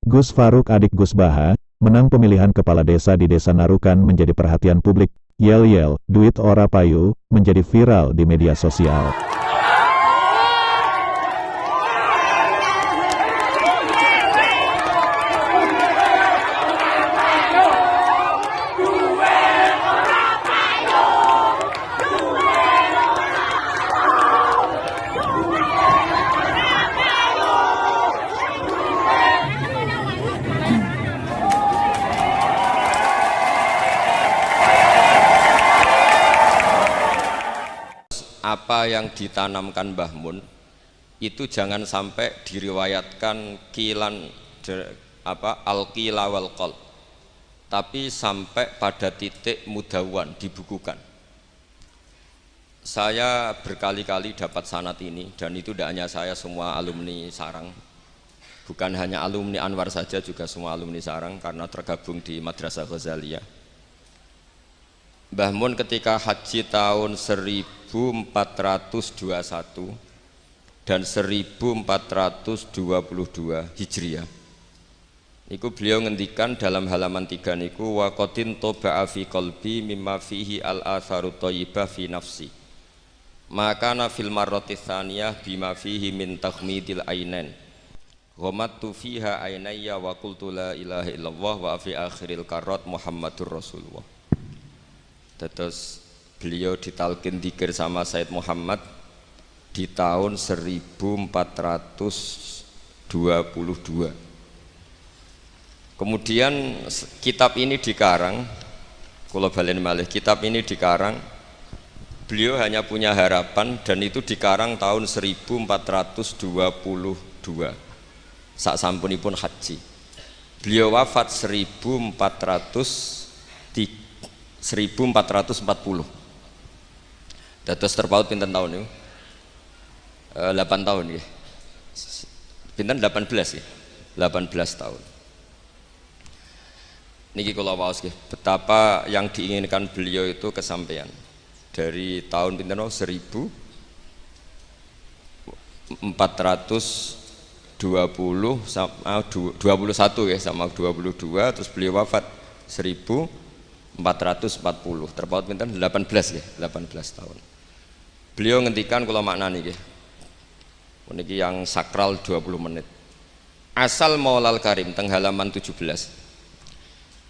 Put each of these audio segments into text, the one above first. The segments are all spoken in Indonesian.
Gus Faruk adik Gus Baha, menang pemilihan kepala desa di Desa Narukan menjadi perhatian publik. Yel-yel, duit ora payu, menjadi viral di media sosial. Apa yang ditanamkan Mbah Mun itu jangan sampai diriwayatkan al-qila wal qol, tapi sampai pada titik mudawan, dibukukan. Saya berkali-kali dapat sanad ini, dan itu tidak hanya saya, semua alumni Sarang, bukan hanya alumni Anwar saja, juga semua alumni Sarang karena tergabung di Madrasah Ghazaliyah. Mbah Mun ketika haji tahun 1421 dan 1422 Hijriah niku beliau ngendikan dalam halaman 3 niku wa qatin toba'a fi qalbi mimma fihi al-atharu thayyibah fi nafsi maka na fil marrati tsaniyah bima fihi min takhmidil ainain ghamattu fiha ainayya wa qultu la ilaha illallah wa fi akhiril karat Muhammadur Rasulullah. Terus beliau ditalkin dzikir sama Said Muhammad di tahun 1422. Kemudian kitab ini dikarang, kula balen malih, kitab ini dikarang, beliau hanya punya harapan, dan itu dikarang tahun 1422 sak sampunipun haji. Beliau wafat 1440. Dados terpaut pinten tahun niku? 8 tahun nggih. Pinten 18 nggih. 18 tahun. Niki kula waos nggih, betapa yang diinginkan beliau itu kesampaian. Dari tahun pinten 1420 sama 21 ya, sama 22, terus beliau wafat 1440, terpaut pinten 18 ya, 18 tahun. Beliau ngendikan kula maknani nggih. Niki yang sakral 20 menit. Asal Maulal Karim teng halaman 17.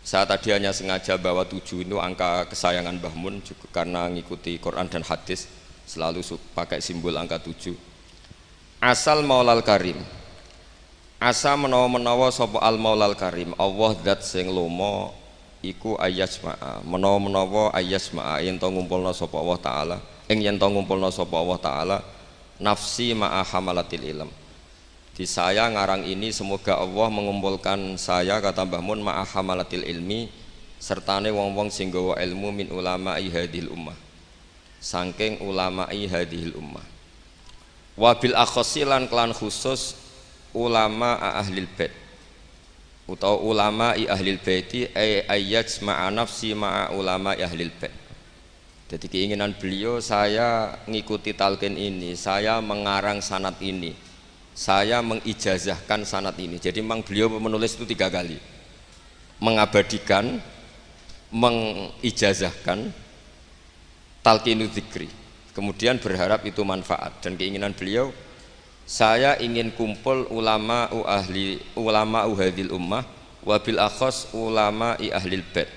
Saya tadi hanya sengaja bawa 7 itu angka kesayangan Mbah Mun juga karena ngikuti Quran dan hadis selalu pakai simbol angka 7. Asal Maulal Karim. Asa menawa-menawa sapa al Maulal Karim, Allah zat sing lomo iku ayasma'a, menawa-menawa ayasma'a yen to ngumpulna sapa Allah taala, yen to ngumpulna sapa Allah taala nafsi ma'a hamalatil ilm. Di saya ngarang ini semoga Allah mengumpulkan saya, kata Mbah Mun, ma'a hamalatil ilmi, sertane wong-wong sing gawa ilmu min ulama'i hadhil ummah, saking ulama'i hadhil ummah. Wabil akhosilan kelan khusus ulama ahlil bait atau ulama ahlil baiti ayyaj ma'a nafsi ma'a ulama ahlil bait. Jadi keinginan beliau, saya ngikuti talqin ini, saya mengarang sanad ini, saya mengijazahkan sanad ini. Jadi memang beliau menulis itu 3 kali, mengabadikan, mengijazahkan, talqinu dzikri, kemudian berharap itu manfaat. Dan keinginan beliau, saya ingin kumpul ulama hadhil ummah wabil akhos ulama ahlil bait,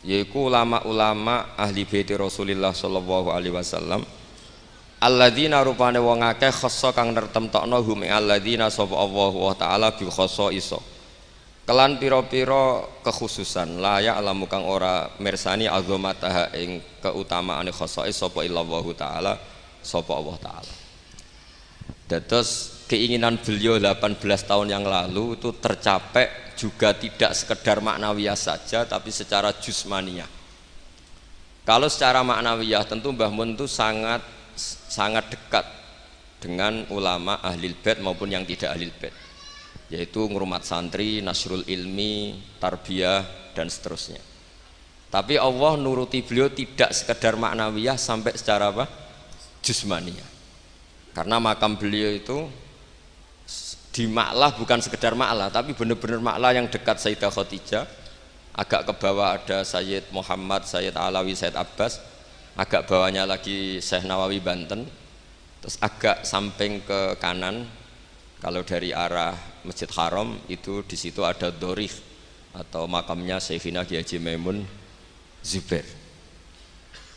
yaitu ulama-ulama ahli bait Rasulullah sallallahu alaihi wasallam, alladzina rupane wong akeh khassa kang nertemtokno hum alladzina sapa Allah wa taala bi khassa kelan pira-pira kekhususan layak alamu kang ora mirsani azamataha ing keutamaane khassa sapa illallah taala sapa Allah taala. Dados keinginan beliau 18 tahun yang lalu itu tercapai juga tidak sekedar maknawiyah saja, tapi secara jusmaniyah. Kalau secara maknawiyah tentu Mbah Mun itu sangat dekat dengan ulama ahlil bait maupun yang tidak ahlil bait, yaitu ngurmat santri, nasrul ilmi, tarbiyah dan seterusnya. Tapi Allah nuruti beliau tidak sekedar maknawiyah sampai secara apa? Jusmaniyah. Karena makam beliau itu di Ma'lah bukan sekedar Ma'lah tapi benar-benar Ma'lah yang dekat Sayyidah Khadijah. Agak ke bawah ada Sayyid Muhammad, Sayyid Alawi, Sayyid Abbas. Agak bawahnya lagi Syekh Nawawi Banten. Terus agak samping ke kanan kalau dari arah Masjid Haram itu di situ ada Dorih atau makamnya Syekhina Kiai Haji Maimun Zubair.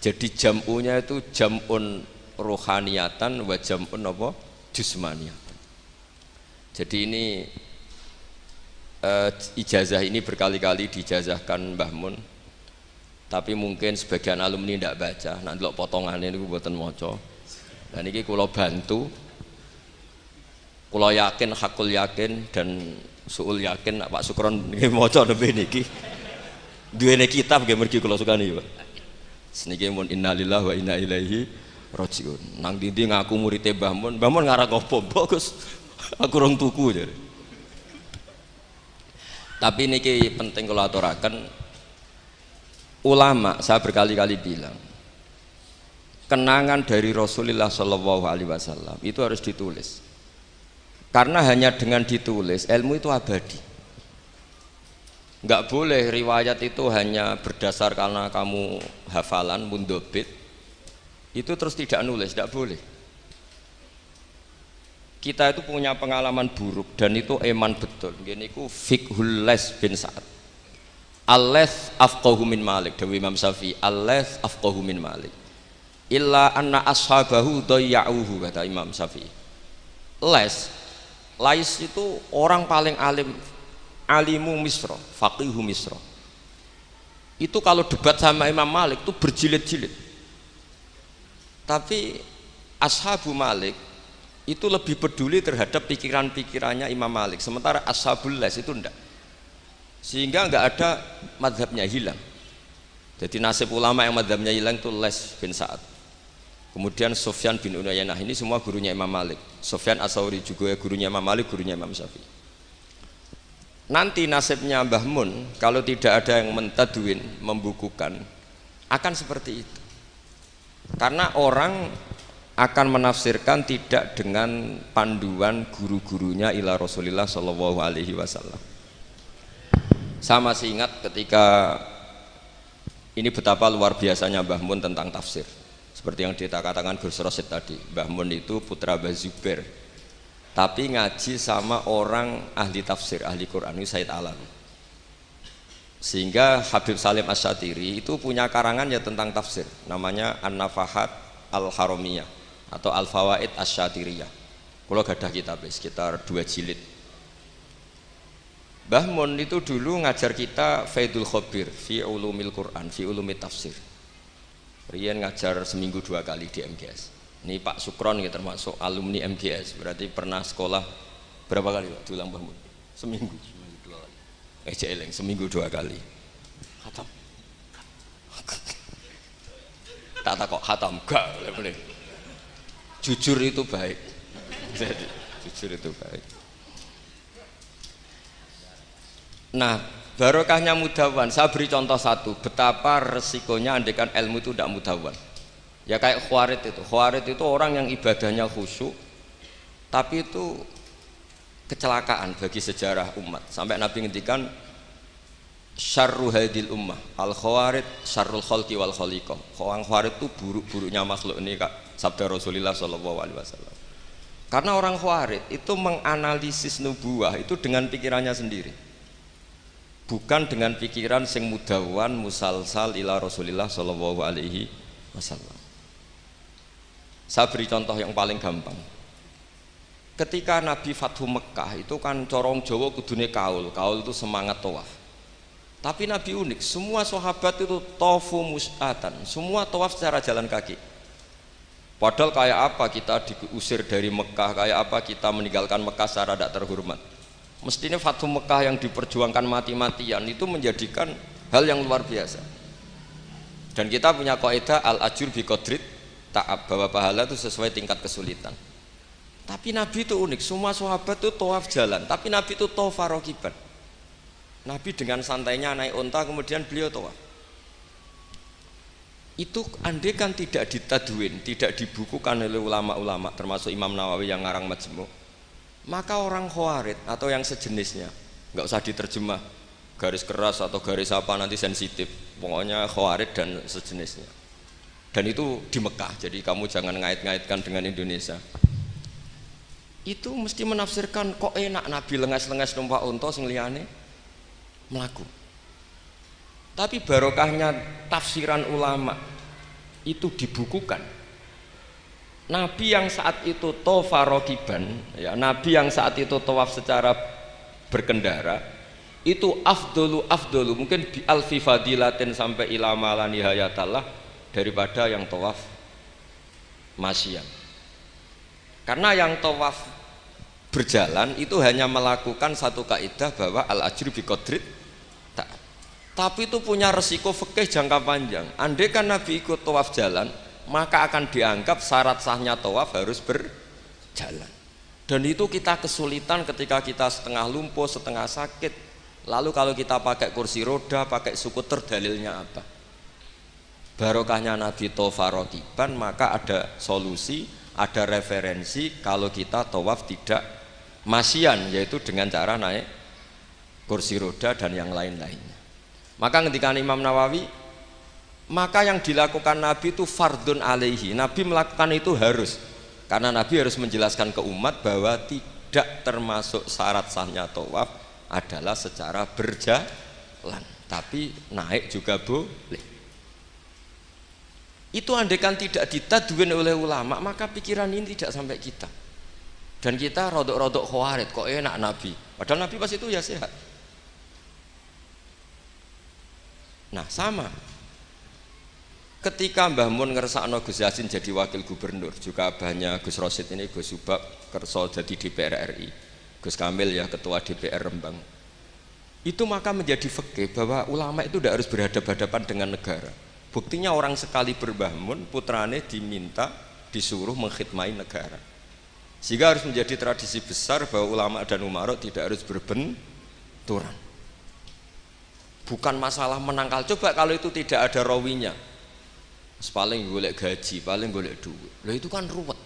Jadi jam'unya itu jam'un rohaniyatan wa jam'un apa? Jusmaniyatan. Jadi ini ijazah ini berkali-kali dijazahkan Mbah Mun. Tapi mungkin sebagian alumni tidak baca, nanti lo potongannya ini buatan moco. Dan ini kalau bantu, kalau yakin, hakul yakin dan suul yakin, Pak Sukron ini moco lebih niki. Dua ini kitab yang mergi kalau suka nih, Pak. Seniki mun innalillahi wa inna ilaihi rajiun. Nang dindi ngaku muridé Mbah Mun ngarang opo, bagus. Aku rong tuku jadi. Tapi niki penting kalau aturaken ulama, saya berkali-kali bilang kenangan dari Rasulullah Shallallahu Alaihi Wasallam itu harus ditulis karena hanya dengan ditulis ilmu itu abadi. Nggak boleh riwayat itu hanya berdasar karena kamu hafalan mundobit itu terus tidak nulis, tidak boleh. Kita itu punya pengalaman buruk dan itu eman betul. Gini ku fiqhul Les bin Sa'ad. Al-Les afqahu min Malik, Dewi Imam Syafi'i. Al-Les afqahu min Malik. Illa anna ashabahu dayya'uhu, kata Imam Syafi'i. Lais itu orang paling alim, alimu Misra, faqihu Misra. Itu kalau debat sama Imam Malik itu berjilid-jilid. Tapi ashabu Malik itu lebih peduli terhadap pikiran-pikirannya Imam Malik, sementara ashabul Les itu enggak, sehingga enggak ada madhabnya hilang. Jadi nasib ulama yang madhabnya hilang itu Les bin Sa'ad, kemudian Sufyan bin Uyainah, ini semua gurunya Imam Malik. Sufyan As-Tsauri juga gurunya Imam Malik, gurunya Imam Syafi'i. Nanti nasibnya Mbah Mun kalau tidak ada yang mentadwin, membukukan, akan seperti itu, karena orang akan menafsirkan tidak dengan panduan guru-gurunya ila Rasulullah Shallallahu Alaihi Wasallam. Saya masih ingat ketika ini betapa luar biasanya Mbah Mun tentang tafsir. Seperti yang dikatakan Gus Rosid tadi, Mbah Mun itu putra Mbah Zubair, tapi ngaji sama orang ahli tafsir, ahli Quran, ini Said Alam. Sehingga Habib Salim Asy-Syatiri itu punya karangan ya tentang tafsir, namanya An-Nafahat Al-Haramiyah atau Al-Fawaid Asy-Syatiriyah. Kalau gadah kitab sekitar 2 jilid. Mbah Mun itu dulu ngajar kita Faidul Khobir fi ulumil Quran, fi ulumit tafsir. Rian ngajar seminggu 2 kali di MGS. Ini Pak Sukron ya termasuk alumni MGS, berarti pernah sekolah berapa kali Pak diulang Mbah Mun? Seminggu 2 kali. Seminggu 2 kali. Khatam. Tak kok khatam gak boleh. Jujur itu baik. Jujur itu baik. Nah, barokahnya mudawan, saya beri contoh satu, betapa resikonya andaikan ilmu itu tidak mudawan. Ya kayak Khawarid itu. Khawarid itu orang yang ibadahnya khusyuk, tapi itu kecelakaan bagi sejarah umat. Sampai Nabi ngendikan syarru hadil ummah al-khawarid syarrul khalqi wal khaliqah. Orang Khawarid itu buruk-buruknya makhluk, ini Kak sabda Rasulullah Shallallahu Alaihi Wasallam. Karena orang Khawarid itu menganalisis nubuah itu dengan pikirannya sendiri, bukan dengan pikiran sing mudawan musalsal ila Rasulullah Shallallahu Alaihi Wasallam. Saya beri contoh yang paling gampang. Ketika Nabi Fathu Mekah itu kan corong Jawa kudune kaul itu semangat tawaf. Tapi Nabi unik, semua sahabat itu tofu mus'atan, semua tawaf secara jalan kaki. Padahal kayak apa kita diusir dari Mekah, kayak apa kita meninggalkan Mekah secara tidak terhormat. Mestinya Fathu Mekah yang diperjuangkan mati-matian itu menjadikan hal yang luar biasa. Dan kita punya kaidah al-ajur bi qadrit ta'ab, bahwa pahala itu sesuai tingkat kesulitan. Tapi Nabi itu unik, semua sahabat itu tawaf jalan, tapi Nabi itu tawaf rakiban. Nabi dengan santainya naik unta, kemudian beliau tawaf. Itu andai kan tidak ditadwin, tidak dibukukan oleh ulama-ulama termasuk Imam Nawawi yang ngarang Majmu', Maka orang Khawarij atau yang sejenisnya, nggak usah diterjemah garis keras atau garis apa nanti sensitif, pokoknya Khawarij dan sejenisnya. Dan itu di Mekah, jadi kamu jangan ngait-ngaitkan dengan Indonesia. Itu mesti menafsirkan kok enak Nabi lengas-lengas numpak unta sing liyane mlaku. Tapi barokahnya tafsiran ulama itu dibukukan. Nabi yang saat itu tofa rokiban, ya, Nabi yang saat itu tawaf secara berkendara, itu afdolu mungkin bi alfi fadilatin sampai ila mala nihayatallah daripada yang tawaf masyian. Karena yang tawaf berjalan itu hanya melakukan satu kaidah bahwa al ajru bi qadrit, tapi itu punya resiko fikih jangka panjang. Andai kan Nabi ikut tawaf jalan, maka akan dianggap syarat sahnya tawaf harus berjalan. Dan itu kita kesulitan ketika kita setengah lumpuh, setengah sakit. Lalu kalau kita pakai kursi roda, pakai skuter, dalilnya apa? Barokahnya Nabi tawaf rokiban, maka ada solusi, ada referensi kalau kita tawaf tidak masyian, yaitu dengan cara naik kursi roda dan yang lain-lainnya. Maka ketika Imam Nawawi, maka yang dilakukan Nabi itu fardun alaihi, Nabi melakukan itu harus, karena Nabi harus menjelaskan ke umat bahwa tidak termasuk syarat sahnya tawaf adalah secara berjalan, tapi naik juga boleh. Itu andaikan tidak ditadwin oleh ulama, maka pikiran ini tidak sampai kita. Dan kita rodok-rodok Khawarij, kok enak Nabi, padahal Nabi pas itu ya sehat. Nah sama, ketika Mbah Mun ngersakno Gus Yasin jadi wakil gubernur, juga abahnya Gus Rosid ini, Gus Subak kerso jadi DPR RI, Gus Kamil ya ketua DPR Rembang. Itu maka menjadi fikih bahwa ulama itu tidak harus berhadapan-hadapan dengan negara. Buktinya orang sekali berbah Mun, putrane diminta disuruh mengkhidmati negara. Sehingga harus menjadi tradisi besar bahwa ulama dan umara tidak harus berbenturan. Bukan masalah menangkal. Coba kalau itu tidak ada rawinya, paling golek gaji, paling golek duit. Loh itu kan ruwet.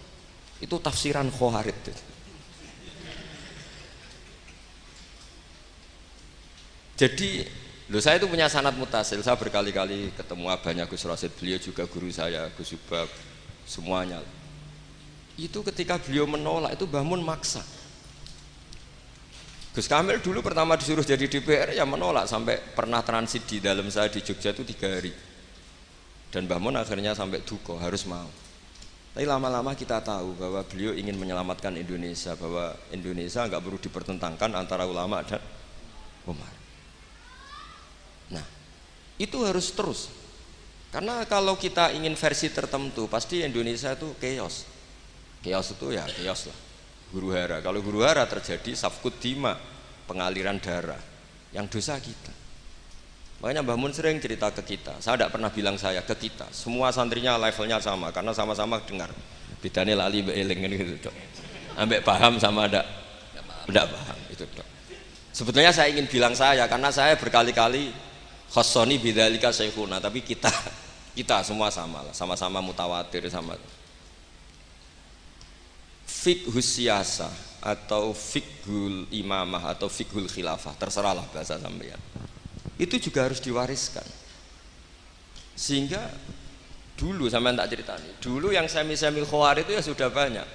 Itu tafsiran Khawarij. Jadi, saya itu punya sanad mutasil. Saya berkali-kali ketemu abahnya Gus Rosid, beliau juga guru saya, Gus Subak, semuanya. Itu ketika beliau menolak, itu Mbah Mun maksa. Gus Kamil dulu pertama disuruh jadi DPR ya menolak, sampai pernah transit di dalam saya di Jogja itu 3 hari. Dan Mbah Mun akhirnya sampai duka, harus mau. Tapi lama-lama kita tahu bahwa beliau ingin menyelamatkan Indonesia, bahwa Indonesia nggak perlu dipertentangkan antara ulama dan umar. Nah, itu harus terus. Karena kalau kita ingin versi tertentu, pasti Indonesia itu chaos. Chaos itu ya chaos lah. Huru hara. Kalau huru hara terjadi safkut dima, pengaliran darah. Yang dosa kita. Makanya Mbah Mun sering cerita ke kita. Saya tidak pernah bilang saya, ke kita. Semua santrinya levelnya sama, karena sama-sama dengar. Bedane lali mbek eling gitu, Dok. Ambek paham sama tidak paham itu, Dok. Sebetulnya saya ingin bilang saya, karena saya berkali-kali khossoni bidzalika syekhuna, tapi kita semua sama lah, sama-sama mutawatir sama. Fiqhus siyasah atau fiqhul imamah atau fiqhul khilafah, terserahlah bahasa sampeyan. Itu juga harus diwariskan. Sehingga dulu sampean tak ceritani, dulu yang semi-semi Khawarij itu ya sudah banyak.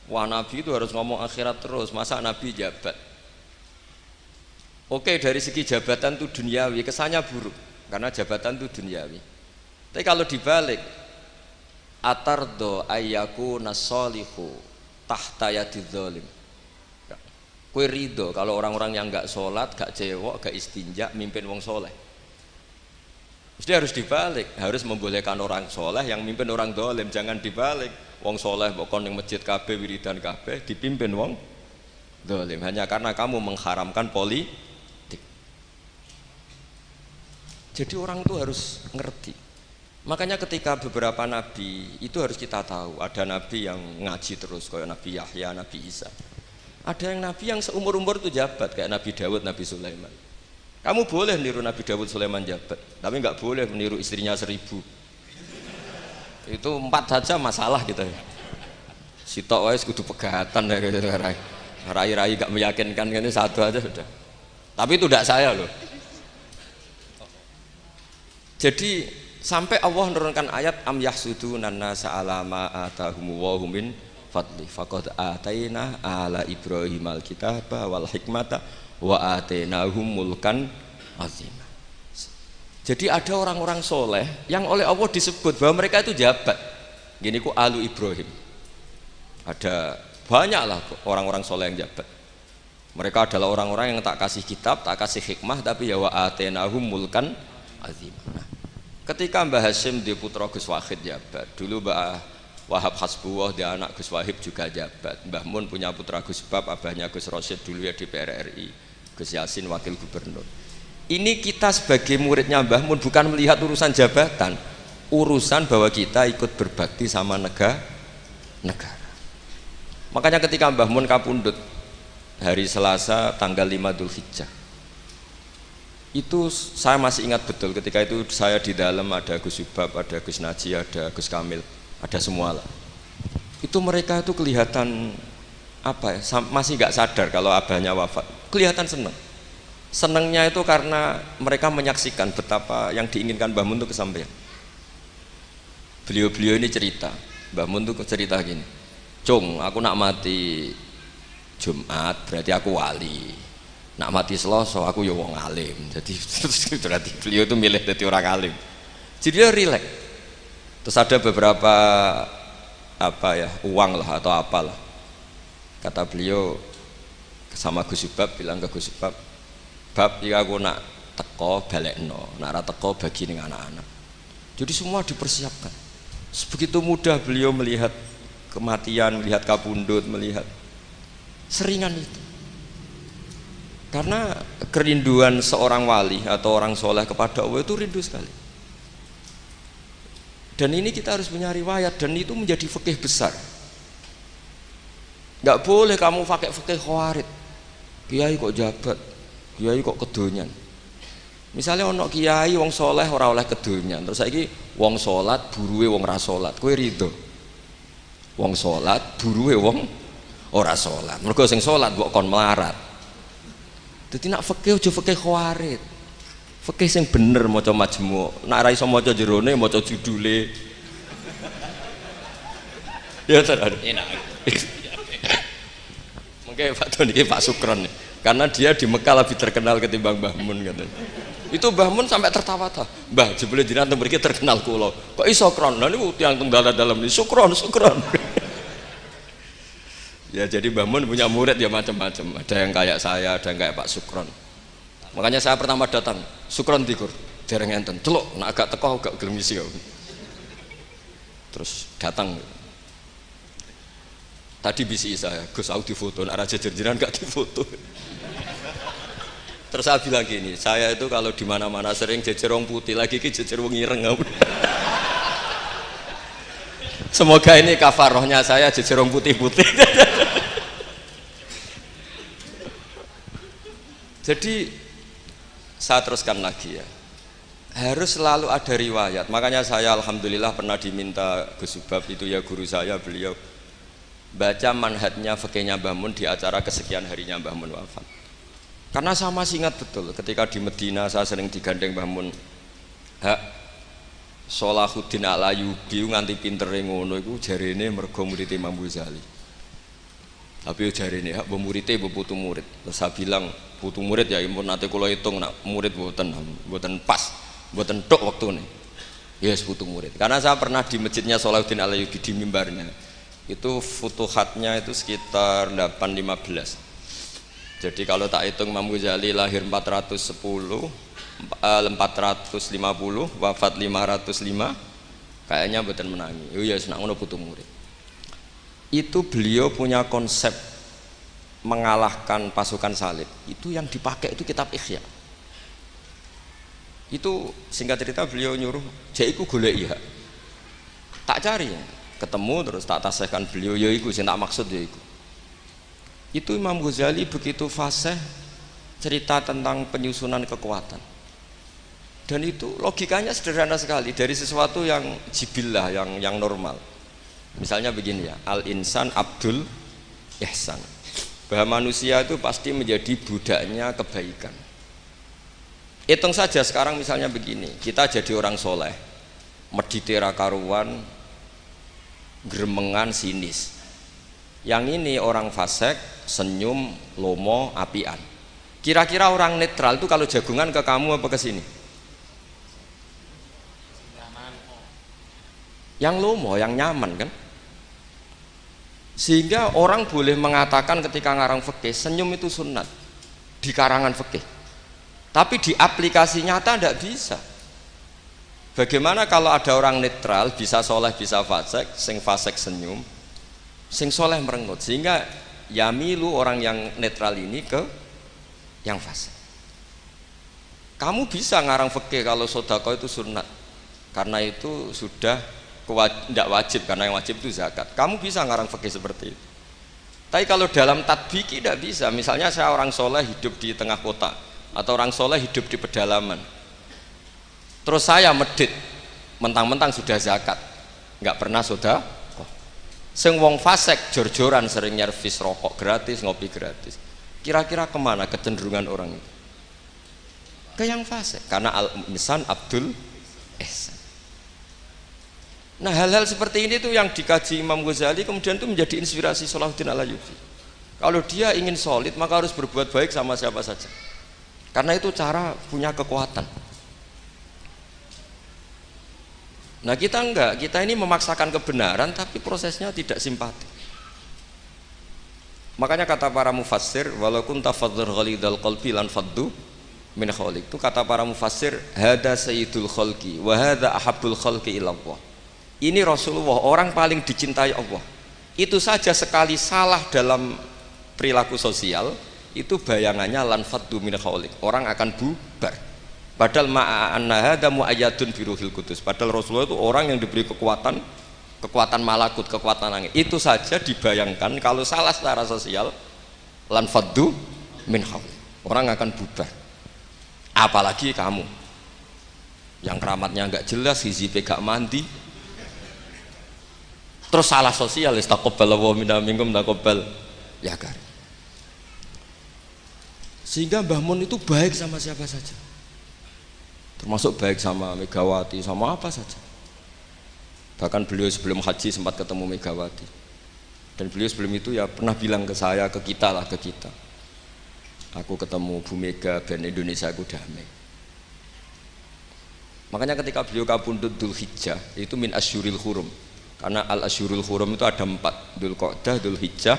Wah Nabi itu harus ngomong akhirat terus, masa Nabi jabat? Oke, dari segi jabatan itu duniawi, kesannya buruk karena jabatan itu duniawi. Tapi kalau dibalik, atardo ayyaku nasolihu tahta yadidz zalim. Kue ridho kalau orang-orang yang nggak sholat, nggak cewek, nggak istinja, mimpin wong soleh. Mesti harus dibalik, harus membolehkan orang soleh yang mimpin orang dolim, jangan dibalik. Wong soleh pokok yang masjid kabeh, wiridan kabeh, dipimpin wong dolim hanya karena kamu mengharamkan politik. Jadi orang itu harus ngerti. Makanya ketika beberapa nabi itu harus kita tahu, ada nabi yang ngaji terus kayak Nabi Yahya, Nabi Isa. Ada yang nabi yang seumur-umur itu jabat kayak Nabi Dawud, Nabi Sulaiman. Kamu boleh meniru Nabi Dawud, Sulaiman jabat, tapi nggak boleh meniru istrinya 1000. Itu 4 saja masalah gitu ya. Sitok wis kudu pegatan ya gitu. rai-rai gak meyakinkan ini satu aja sudah. Tapi itu tidak saya loh. Jadi sampai Allah menurunkan ayat am yahsuduna nasa ala ma atahum wa hum min fadli faqad ataina ala ibrahim alkitaba wal hikmata wa atainahum mulkan azima. Jadi ada orang-orang soleh yang oleh Allah disebut bahwa mereka itu jabat. Gini ku alu Ibrahim. Ada banyaklah orang-orang soleh yang jabat. Mereka adalah orang-orang yang tak kasih kitab, tak kasih hikmah, tapi ya wa atainahum mulkan azim. Nah, ketika Mbah Hasyim di putra Gus Wahid jabat, dulu Mbah Wahab Hasbuwah di anak Gus Wahib juga jabat. Mbah Mun punya putra Gus Bab, abahnya Gus Rosyid dulu ya DPR RI, Gus Yasin wakil gubernur. Ini kita sebagai muridnya Mbah Mun bukan melihat urusan jabatan, urusan bahwa kita ikut berbakti sama negara. Makanya ketika Mbah Mun kapundhut hari Selasa tanggal 5 Dzulhijjah, itu saya masih ingat betul. Ketika itu saya di dalam ada Gus Subab, ada Gus Naji, ada Gus Kamil, ada semua lah. Itu mereka itu kelihatan apa ya, masih nggak sadar kalau abahnya wafat. Kelihatan senang. Senangnya itu karena mereka menyaksikan betapa yang diinginkan Mbah Mun itu kesampaian. Beliau-beliau ini cerita, Mbah Mun itu cerita gini, Cung, aku nak mati Jumat berarti aku wali, nak mati Selasa aku ya wong alim. Jadi berarti beliau itu milih jadi orang alim. Jadi dia rileks. Terus ada beberapa apa ya, uang lah atau apalah. Kata beliau sama Gus Subab, bilang ke Gus Subab, bab ya aku nak teko balekno, nak ra teko bagi ning anak-anak. Jadi semua dipersiapkan. Sebegitu mudah beliau melihat kematian, melihat kapundhut, melihat seringan itu. Karena kerinduan seorang wali atau orang soleh kepada Allah itu rindu sekali. Dan ini kita harus punya riwayat, dan itu menjadi fikih besar. Nggak boleh kamu pakai fikih khawarid. Kiai kok jabat, kiai kok kedonyan. Misalnya ono kiai wong soleh ora oleh kedonyan, terus saiki wong salat buruwe wong ra salat, kowe rido? Wong salat buruwe wong ora salat. Mergo sing salat mbok kon melarat. Dadi nak fikih aja fikih khawarid. Fikih sing bener maca majmu'. Nak ra iso maca jerone maca judule. Ya tenan. Enak. Mungkin Pak Tony Pak Sukron, karena dia di Mekah lebih terkenal ketimbang Mbah Mun katanya. Itu Mbah Mun sampai tertawa-tawa. Mbah jebule jenengan teng mriki terkenal kula. Kok iso kron? Lah niku tiyang teng dalam ini sukron. Ya jadi Mbah Mun punya murid ya macam-macam. Ada yang kayak saya, ada yang kayak Pak Sukron. Makanya saya pertama datang, Sukron dikur, dereng enten. Celuk, nak agak teko agak gelem isi. Terus datang. Tadi bisi saya, Gus aku difoto, nak raja jenengan gak difoto. Terus saya bilang gini, saya itu kalau di mana-mana sering jejer wong putih, lagi ki jejer wong ireng. Semoga ini kafarohnya saya jejer wong putih-putih. Jadi saya teruskan lagi ya, harus selalu ada riwayat. Makanya saya alhamdulillah pernah diminta Gus Subab, itu ya guru saya, beliau baca manhajnya fikihnya Mbah Mun di acara kesekian harinya Mbah Mun wafat. Karena saya masih ingat betul ketika di Medina saya sering digandeng Mbah Mun. Hak Sholahuddin Al-Ayyubi nganti pintere ngono iku jarene mergo murid Imam Ghazali. Tapi jarene hak muridé putu murid. Terus saya bilang putu murid ya impun nate kula hitung nak murid mboten pas, mboten tok wektune. Yes putu murid. Karena saya pernah di masjidnya Sholahuddin Al-Ayyubi di mimbarnya. Itu futuhatnya itu sekitar 815. Jadi kalau tak hitung Imam Ghazali lahir 410, 450, wafat 505, kayaknya mboten menangi. Oh ya senang ngono putu murid. Itu beliau punya konsep mengalahkan pasukan salib. Itu yang dipakai itu kitab Ihya. Itu singkat cerita beliau nyuruh, "Jaiku goleki hak." Tak cari ya. Ketemu terus tak tasihkan beliau, ya iku sing tak maksud ya iku. Itu Imam Ghazali begitu fasih cerita tentang penyusunan kekuatan. Dan itu logikanya sederhana sekali, dari sesuatu yang jibillah, yang normal. Misalnya begini ya, al-insan abdul ihsan. bahwa manusia itu pasti menjadi budaknya kebaikan. Hitung saja sekarang misalnya begini, kita jadi orang soleh, meditera karuan, gremengan, sinis. Yang ini orang fasik, senyum, lomo, apian. Kira-kira orang netral itu kalau jagungan ke kamu apa ke sini? Yang lomo, yang nyaman kan? Sehingga orang boleh mengatakan ketika ngarang fikih senyum itu sunat di karangan fikih, tapi di aplikasi nyata tidak bisa. Bagaimana kalau ada orang netral bisa soleh bisa fasik, sing fasik senyum, sing soleh merengut, sehingga yamilu orang yang netral ini ke yang fasik. Kamu bisa ngarang fikih kalau sedekah itu sunat, karena itu sudah tidak wajib, karena yang wajib itu zakat. Kamu bisa ngarang fikih seperti itu. Tapi kalau dalam tatbiki tidak bisa. Misalnya saya orang soleh hidup di tengah kota, atau orang soleh hidup di pedalaman, terus saya medit mentang-mentang sudah zakat, nggak pernah sudah. Sing wong fasek jor-joran sering nyervis rokok gratis, ngopi gratis. Kira-kira kemana kecenderungan orang itu? Ke yang fasek, karena al-insan abdul ihsan. Nah, hal-hal seperti ini tuh yang dikaji Imam Ghazali, kemudian itu menjadi inspirasi Salahuddin Al-Ayyubi. Kalau dia ingin solid maka harus berbuat baik sama siapa saja, karena itu cara punya kekuatan. Nah, kita enggak, kita ini memaksakan kebenaran tapi prosesnya tidak simpati. Makanya kata para mufassir, walaupun tafadzur ghalidal qalbi lan faddu min khaliq, itu kata para mufassir, hada sayyidul khalqi wa hada ahabbul khalqi ilallah. Ini Rasulullah, orang paling dicintai Allah. Itu saja sekali salah dalam perilaku sosial, itu bayangannya lan faddu min khaliq, orang akan bubar. Padahal ma'anna hada mu'ayyadun biruhil qudus. Padahal Rasulullah itu orang yang diberi kekuatan malakut, kekuatan angin. Itu saja dibayangkan kalau salah secara sosial, lan faddu min khaliq, orang akan bubar. Apalagi kamu yang keramatnya enggak jelas, hizibnya enggak mandi, terus salah sosial, istaqobbalallahu minna minkum taqobbal ya karim. Sehingga Mbah Mun itu baik sama siapa saja, termasuk baik sama Megawati, sama apa saja. Bahkan beliau sebelum haji sempat ketemu Megawati, dan beliau sebelum itu ya pernah bilang ke saya, ke kita lah, ke kita, aku ketemu Bu Mega dan Indonesia aku damai. Makanya ketika beliau kabundut Dzulhijjah, itu min asyuril hurum, karena al-asyurul hurum itu ada 4, Dzulqa'dah, Dzulhijjah,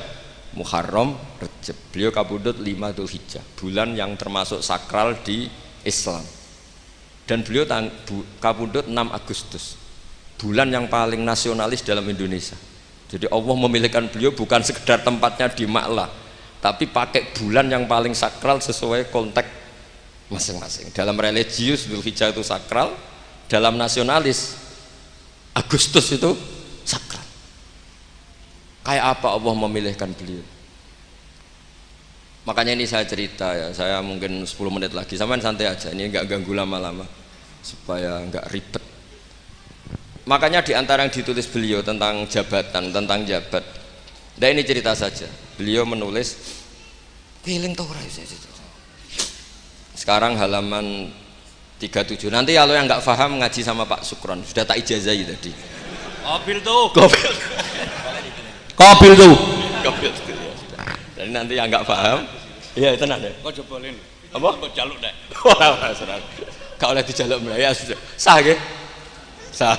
Muharram, Rajab. Beliau kabudut 5 Dzulhijjah, bulan yang termasuk sakral di Islam. Dan beliau kabudut 6 Agustus, bulan yang paling nasionalis dalam Indonesia. Jadi Allah memilihkan beliau bukan sekedar tempatnya di Ma'la, tapi pakai bulan yang paling sakral sesuai konteks masing-masing. Dalam religius Dzulhijjah itu sakral, dalam nasionalis Agustus itu sakral. Kayak apa Allah memilihkan beliau? Makanya ini saya cerita ya, saya mungkin 10 menit lagi, sampean santai aja, ini enggak ganggu lama-lama supaya enggak ribet. Makanya di antara yang ditulis beliau tentang jabatan, tentang jabat, nah ini cerita saja. Beliau menulis, "Keling tau ora?" Sekarang halaman 37. Nanti kalau yang enggak paham ngaji sama Pak Sukron, sudah tak ijazahi tadi. Kobil tuh. Kobil tuh. Kobil tuh. Jadi nanti yang nggak paham, iya tenang deh. Kau jebolin. Apa? Kau jaluk deh. Wah, serang. Kau oleh dijaluk ya sudah. Sah ke? Sah.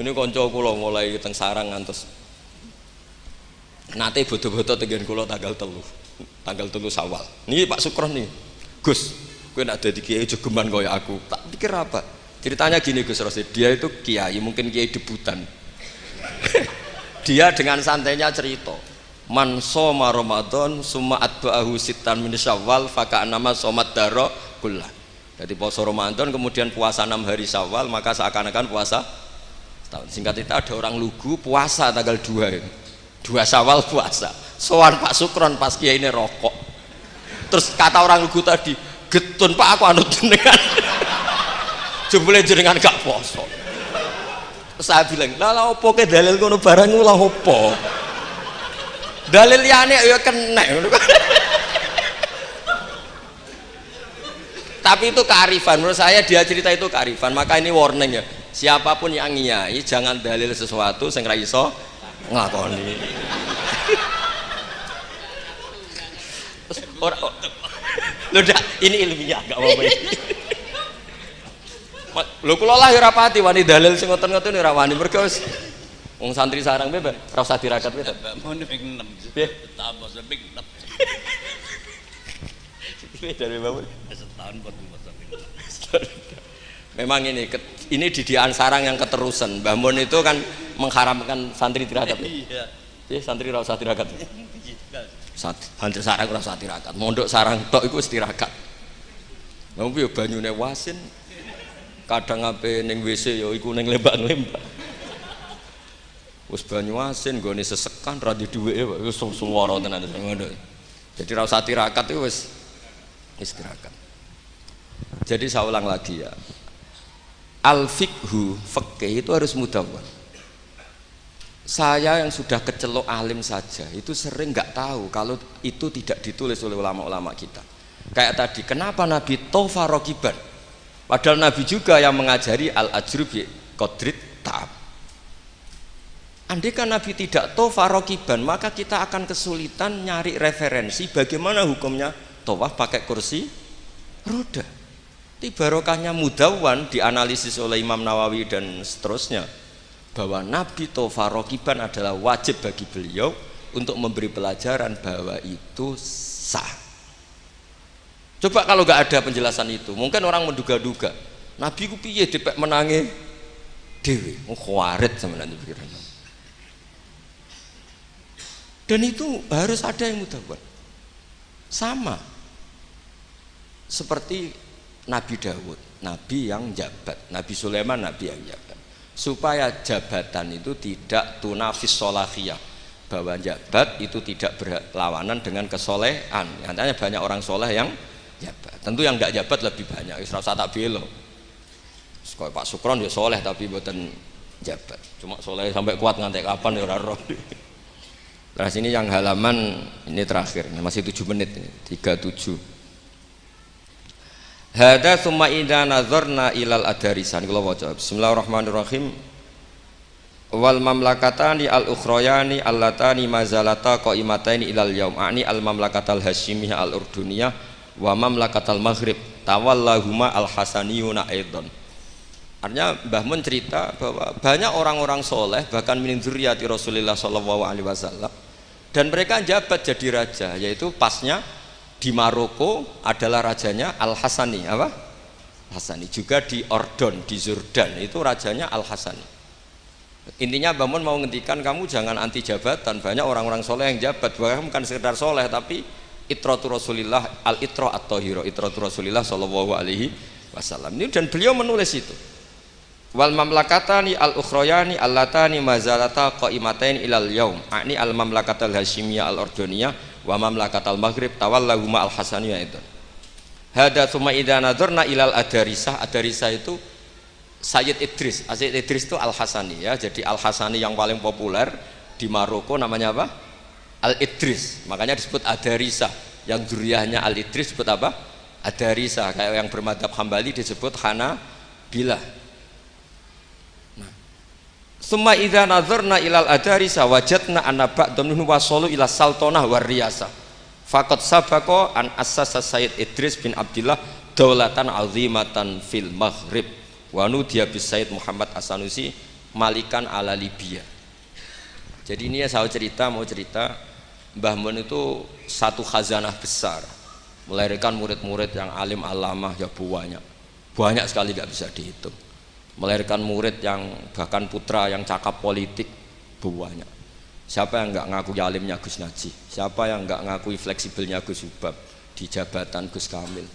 Ini konco kulo mulai teng sarang ngantos. Nate bodo-bodo tegen kulo tanggal 3 Syawal. Nih Pak Sukron nih. Gus, kowe nak dadi kiai jogeman kaya aku. Tak pikir apa? Ceritanya gini Gus Rosid, dia itu kiai, mungkin kiai debutan. Dia dengan santainya cerita, man soma Ramadan summa atba'ahu sittan min Syawal faka'annama somat daro kullah. Jadi puasa Ramadan kemudian puasa 6 hari Syawal, maka seakan-akan puasa setahun. Singkat cerita ada orang lugu puasa tanggal 2 Syawal puasa. Soan Pak Sukron pas kiai ini rokok. Terus kata orang lugu tadi, getun Pak aku anut jenengan. Jebule jenengan gak poso. Saya bilang, lah opo ke dalil kono barang lah opo. Dalil liyane ya kena. Tapi itu kearifan, menurut saya dia cerita itu kearifan. Maka ini warning ya, siapapun yang ngiyai jangan dalil sesuatu sing ra iso nglakoni. Lho dak, ini ilmiah gak apa-apa. Lho kula lah ya ora pati wani dalil sing ngoten-ngoten ora wani mergo wis wong santri sarang piye, ora usah dirakat piye. Mun ping 6. Piye? Tambah ping 6. Piye dari Mbah Mun? Setahun buat ping 6. Memang ini didikan sarang yang keterusan. Mbah Mun itu kan mengharamkan santri tirakat. Iya. Piye santri ora usah tirakat. Santri sarang ora usah tirakat. Mondok sarang tok iku wis tirakat. Lha piye banyune wasin kadang ape ning WC ya iku ning lembak-lembak. Wis banyu asin nggone sesekan ra di dhuweke wis suwara tenan ngono. Jadi ra usah tirakat itu wis tirakat. Jadi saya ulang lagi ya. Al-fiqhu, fikih itu harus mudawwan. Saya yang sudah kecelok alim saja itu sering nggak tahu kalau itu tidak ditulis oleh ulama-ulama kita. Kayak tadi, kenapa Nabi tofa rokiban? Padahal Nabi juga yang mengajari al-ajru bi qadrit ta'ab. Andai kan Nabi tidak tofa rokiban, maka kita akan kesulitan nyari referensi bagaimana hukumnya tawaf pakai kursi roda. Barokahnya mudawwan dianalisis oleh Imam Nawawi dan seterusnya bahwa Nabi tofa rokiban adalah wajib bagi beliau untuk memberi pelajaran bahwa itu sah. Coba kalau nggak ada penjelasan itu, mungkin orang menduga-duga Nabi ku piye dipek menangi dewi, khawarit sama nanti pikiran. Dan itu harus ada yang mudawwan. Sama seperti Nabi Dawud, Nabi yang jabat, Nabi Sulaiman, Nabi yang jabat. Supaya jabatan itu tidak tunafis solahiyah, bahwa jabat itu tidak berlawanan dengan kesolehan. Nyatanya banyak orang soleh yang jabat. Tentu yang tidak jabat lebih banyak. Isra tak belo. Sekolah Pak Sukron ya soleh tapi buatan jabat. Cuma soleh sampai kuat ngantek kapan ya ora roh. Terus ini yang halaman ini terakhir, masih 7 menit ini, 37. Hada summa idza nazarna ilal adarisan. Kula waca. Bismillahirrahmanirrahim. Wal mamlakatani al ukhrayani allatani mazalata qaimataini ilal yaum. Ani al mamlakatal hasyimiyah al urduniyah wa mamlakatal maghrib tawallahuma al hasaniyuna aidan. Artinya Mbah Mun cerita bahwa banyak orang-orang soleh bahkan min dzurriyyati Rasulullah sallallahu alaihi wasallam dan mereka jabat jadi raja, yaitu pasnya di Maroko adalah rajanya Al-Hasani, apa? Hasani. Juga di Ordon, di Jordan itu rajanya Al-Hasani. Intinya Mbah Mun mau ngendikan kamu jangan anti jabatan. Banyak orang-orang soleh yang jabat, bahkan bukan sekedar soleh tapi itratu Rasulillah, al-itra at-tahira, itratu Rasulillah sallallahu alaihi wasallam. Ini dan beliau menulis itu. Wal mamlakatani al-ukhrayani allatani mazalata qaimatain ilal yaum. Ani al-mamlakatal hasyimiyah al-ordoniyah wa mamlakatal maghrib tawallahuma al-hasaniyah itu. Hada tsumma idza nadzarna ilal adarisah. Adarisah itu Sayyid Idris. Sayyid Idris itu Al-Hasani ya. Jadi Al-Hasani yang paling populer di Maroko namanya apa? Al-Idris. Makanya disebut Adarisah. Yang dzurriyyahnya Al-Idris disebut apa? Adarisah. Kayak yang bermadzhab Hambali disebut Hanabilah. Summa idza nazarna ilal adarisa wajadna anna ba'dhum minhum wasalu ila sultanah war riyasah. Faqad sabaqa an assasa Sayyid Idris bin Abdillah daulatan azimatan fil Maghrib wa nudiya bis Sayyid Muhammad As-Sanusi malikan ala Libya. Jadi ini ya saya mau cerita Mbah Mun itu satu khazanah besar, melahirkan murid-murid yang alim alamah ya banyak sekali nggak bisa dihitung. Melahirkan murid yang bahkan putra yang cakap politik banyak. Siapa yang nggak ngakui alimnya Gus Najih? Siapa yang nggak ngakui fleksibelnya Gus Subab di jabatan Gus Kamil?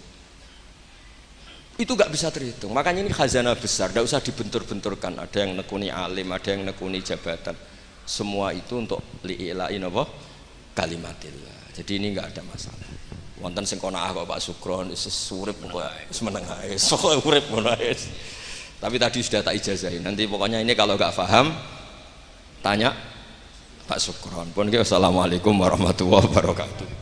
Itu nggak bisa terhitung. Makanya ini khazanah besar, nggak usah dibentur-benturkan. Ada yang nekuni alim, ada yang nekuni jabatan. Semua itu untuk li'ilain apa? Kalimatillah. Jadi ini nggak ada masalah. Wonten sing kono kok Pak Sukron wis urip kok wis meneng ae. Sok urip ngono ae. Tapi tadi sudah tak ijazahin. Nanti pokoknya ini kalau nggak paham tanya Pak Sukron pun. Assalamualaikum warahmatullahi wabarakatuh.